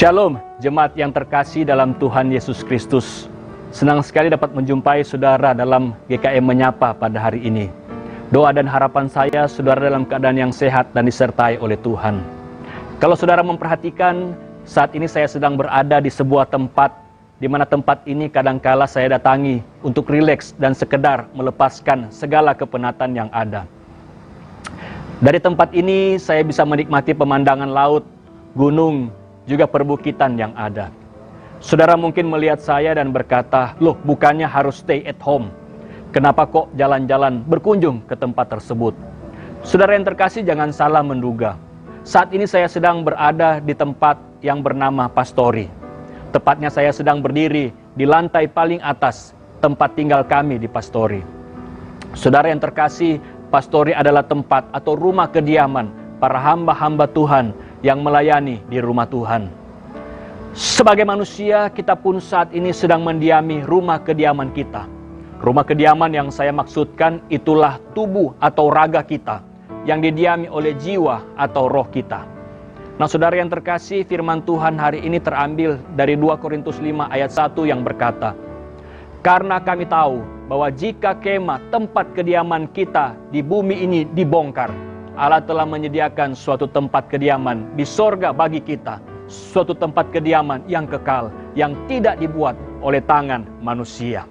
Shalom, jemaat yang terkasih dalam Tuhan Yesus Kristus. Senang sekali dapat menjumpai saudara dalam GKM Menyapa pada hari ini. Doa dan harapan saya, saudara dalam keadaan yang sehat dan disertai oleh Tuhan. Kalau saudara memperhatikan, saat ini saya sedang berada di sebuah tempat, di mana tempat ini kadangkala saya datangi untuk rileks dan sekedar melepaskan segala kepenatan yang ada. Dari tempat ini saya bisa menikmati pemandangan laut, gunung, juga perbukitan yang ada. Saudara mungkin melihat saya dan berkata, loh bukannya harus stay at home? Kenapa kok jalan-jalan berkunjung ke tempat tersebut? Saudara yang terkasih, jangan salah menduga. Saat ini saya sedang berada di tempat yang bernama Pastori. Tepatnya saya sedang berdiri di lantai paling atas tempat tinggal kami di Pastori. Saudara yang terkasih, Pastori adalah tempat atau rumah kediaman para hamba-hamba Tuhan yang melayani di rumah Tuhan. Sebagai manusia, kita pun saat ini sedang mendiami rumah kediaman kita. Rumah kediaman yang saya maksudkan itulah tubuh atau raga kita, yang didiami oleh jiwa atau roh kita. Nah saudara yang terkasih, firman Tuhan hari ini terambil dari 2 Korintus 5 ayat 1 yang berkata, "Karena kami tahu bahwa jika kemah tempat kediaman kita di bumi ini dibongkar, Allah telah menyediakan suatu tempat kediaman di sorga bagi kita, suatu tempat kediaman yang kekal, yang tidak dibuat oleh tangan manusia."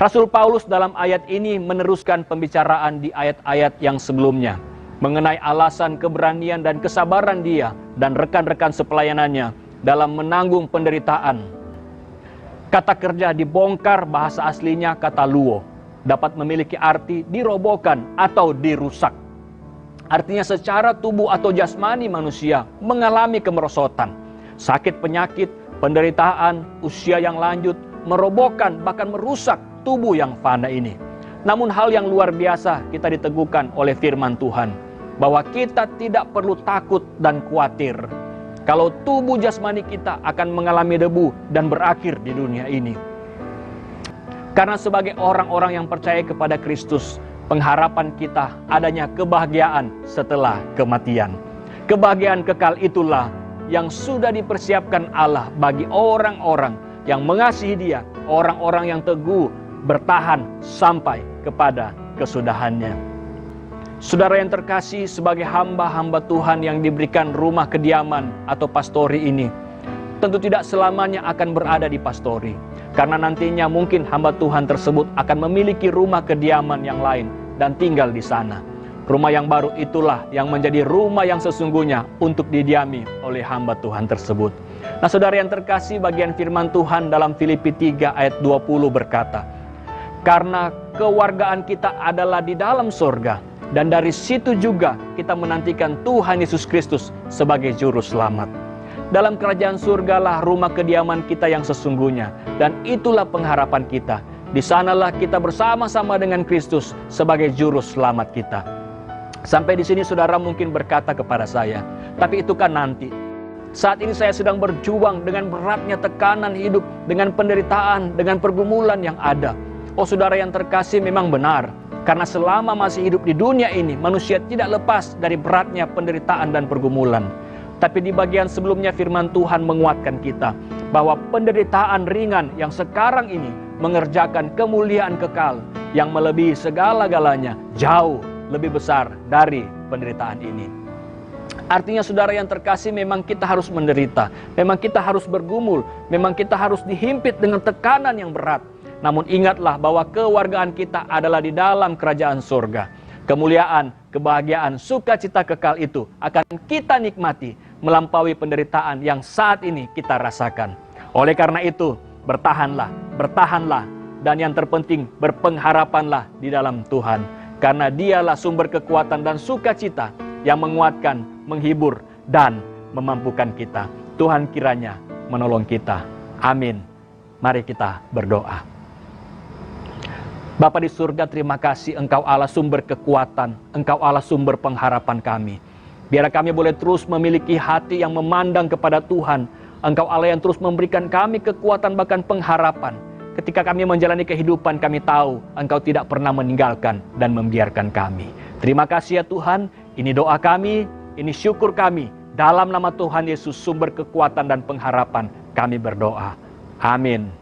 Rasul Paulus dalam ayat ini meneruskan pembicaraan di ayat-ayat yang sebelumnya, mengenai alasan keberanian dan kesabaran dia dan rekan-rekan sepelayanannya dalam menanggung penderitaan. Kata kerja dibongkar bahasa aslinya kata luo, dapat memiliki arti dirobohkan atau dirusak. Artinya secara tubuh atau jasmani manusia mengalami kemerosotan, sakit penyakit, penderitaan, usia yang lanjut, merobohkan bahkan merusak tubuh yang fana ini. Namun hal yang luar biasa kita diteguhkan oleh firman Tuhan, bahwa kita tidak perlu takut dan khawatir kalau tubuh jasmani kita akan mengalami debu dan berakhir di dunia ini. Karena sebagai orang-orang yang percaya kepada Kristus, pengharapan kita adanya kebahagiaan setelah kematian. Kebahagiaan kekal itulah yang sudah dipersiapkan Allah bagi orang-orang yang mengasihi Dia, orang-orang yang teguh bertahan sampai kepada kesudahannya. Saudara yang terkasih, sebagai hamba-hamba Tuhan yang diberikan rumah kediaman atau pastori ini, tentu tidak selamanya akan berada di pastori. Karena nantinya mungkin hamba Tuhan tersebut akan memiliki rumah kediaman yang lain dan tinggal di sana. Rumah yang baru itulah yang menjadi rumah yang sesungguhnya untuk didiami oleh hamba Tuhan tersebut. Nah saudara yang terkasih, bagian firman Tuhan dalam Filipi 3 ayat 20 berkata, "Karena kewargaan kita adalah di dalam sorga, dan dari situ juga kita menantikan Tuhan Yesus Kristus sebagai juru selamat." Dalam kerajaan surgalah rumah kediaman kita yang sesungguhnya, dan itulah pengharapan kita. Di sanalah kita bersama-sama dengan Kristus sebagai juru selamat kita. Sampai di sini saudara mungkin berkata kepada saya, tapi itu kan nanti. Saat ini saya sedang berjuang dengan beratnya tekanan hidup, dengan penderitaan, dengan pergumulan yang ada. Oh saudara yang terkasih, memang benar. Karena selama masih hidup di dunia ini, manusia tidak lepas dari beratnya penderitaan dan pergumulan. Tapi di bagian sebelumnya firman Tuhan menguatkan kita, bahwa penderitaan ringan yang sekarang ini mengerjakan kemuliaan kekal yang melebihi segala-galanya, jauh lebih besar dari penderitaan ini. Artinya saudara yang terkasih, memang kita harus menderita, memang kita harus bergumul, memang kita harus dihimpit dengan tekanan yang berat. Namun ingatlah bahwa kewargaan kita adalah di dalam kerajaan surga. Kemuliaan, kebahagiaan, sukacita kekal itu akan kita nikmati melampaui penderitaan yang saat ini kita rasakan. Oleh karena itu, bertahanlah, bertahanlah, dan yang terpenting berpengharapanlah di dalam Tuhan. Karena Dialah sumber kekuatan dan sukacita yang menguatkan, menghibur, dan memampukan kita. Tuhan kiranya menolong kita. Amin. Mari kita berdoa. Bapa di surga, terima kasih Engkau Allah sumber kekuatan, Engkau Allah sumber pengharapan kami. Biar kami boleh terus memiliki hati yang memandang kepada Tuhan. Engkau Allah yang terus memberikan kami kekuatan bahkan pengharapan. Ketika kami menjalani kehidupan, kami tahu Engkau tidak pernah meninggalkan dan membiarkan kami. Terima kasih ya Tuhan, ini doa kami, ini syukur kami. Dalam nama Tuhan Yesus, sumber kekuatan dan pengharapan, kami berdoa. Amin.